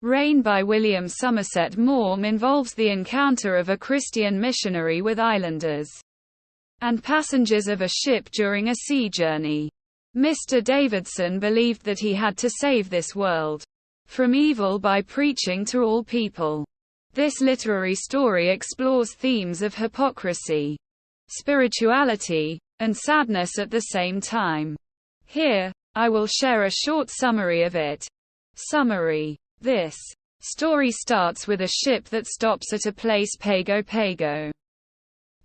Rain by William Somerset Maugham involves the encounter of a Christian missionary with islanders and passengers of a ship during a sea journey. Mr. Davidson believed that he had to save this world from evil by preaching to all people. This literary story explores themes of hypocrisy, spirituality, and sadness at the same time. Here, I will share a short summary of it. Summary. This story starts with a ship that stops at a place Pago Pago.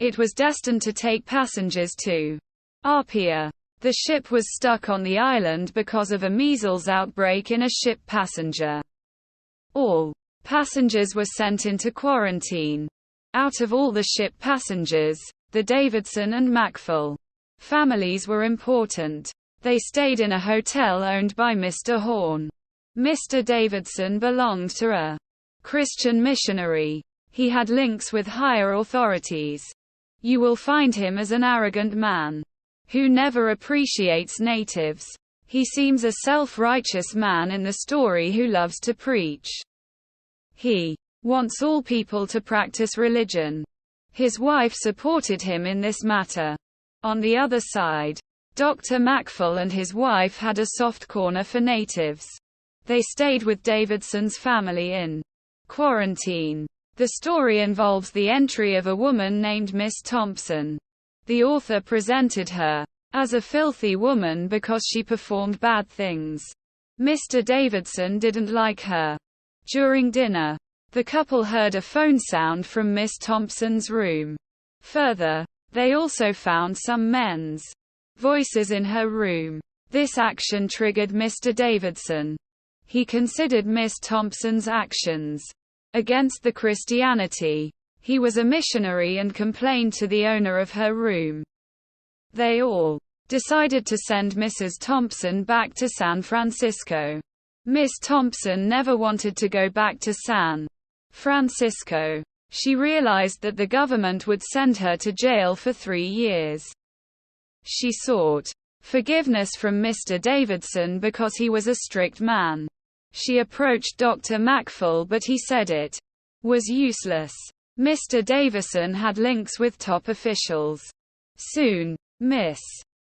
It was destined to take passengers to Apia. The ship was stuck on the island because of a measles outbreak in a ship passenger. All passengers were sent into quarantine. Out of all the ship passengers, the Davidson and Macfall families were important. They stayed in a hotel owned by Mr. Horn. Mr. Davidson belonged to a Christian missionary. He had links with higher authorities. You will find him as an arrogant man who never appreciates natives. He seems a self-righteous man in the story who loves to preach. He wants all people to practice religion. His wife supported him in this matter. On the other side, Dr. Macfall and his wife had a soft corner for natives. They stayed with Davidson's family in quarantine. The story involves the entry of a woman named Miss Thompson. The author presented her as a filthy woman because she performed bad things. Mr. Davidson didn't like her. During dinner, the couple heard a phone sound from Miss Thompson's room. Further, they also found some men's voices in her room. This action triggered Mr. Davidson. He considered Miss Thompson's actions against the Christianity. He was a missionary and complained to the owner of her room. They all decided to send Mrs. Thompson back to San Francisco. Miss Thompson never wanted to go back to San Francisco. She realized that the government would send her to jail for 3 years. She sought forgiveness from Mr. Davidson because he was a strict man. She approached Dr. Macfall, but he said it was useless. Mr. Davidson had links with top officials. Soon, Miss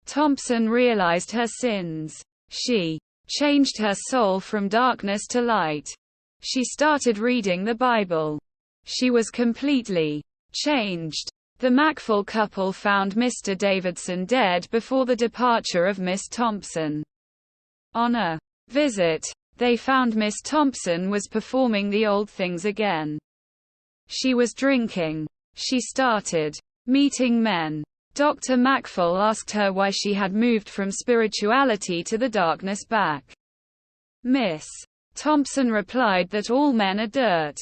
Thompson realized her sins. She changed her soul from darkness to light. She started reading the Bible. She was completely changed. The Macfall couple found Mr. Davidson dead before the departure of Miss Thompson. On a visit, they found Miss Thompson was performing the old things again. She was drinking. She started meeting men. Dr. Macfall asked her why she had moved from spirituality to the darkness back. Miss Thompson replied that all men are dirt.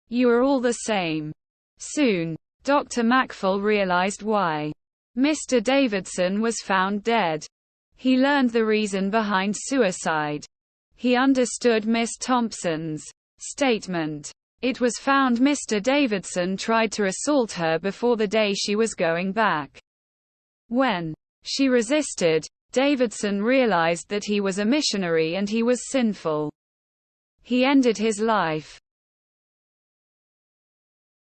You are all the same. Soon, Dr. Macfall realized why Mr. Davidson was found dead. He learned the reason behind suicide. He understood Miss Thompson's statement. It was found Mr. Davidson tried to assault her before the day she was going back. When she resisted, Davidson realized that he was a missionary and he was sinful. He ended his life.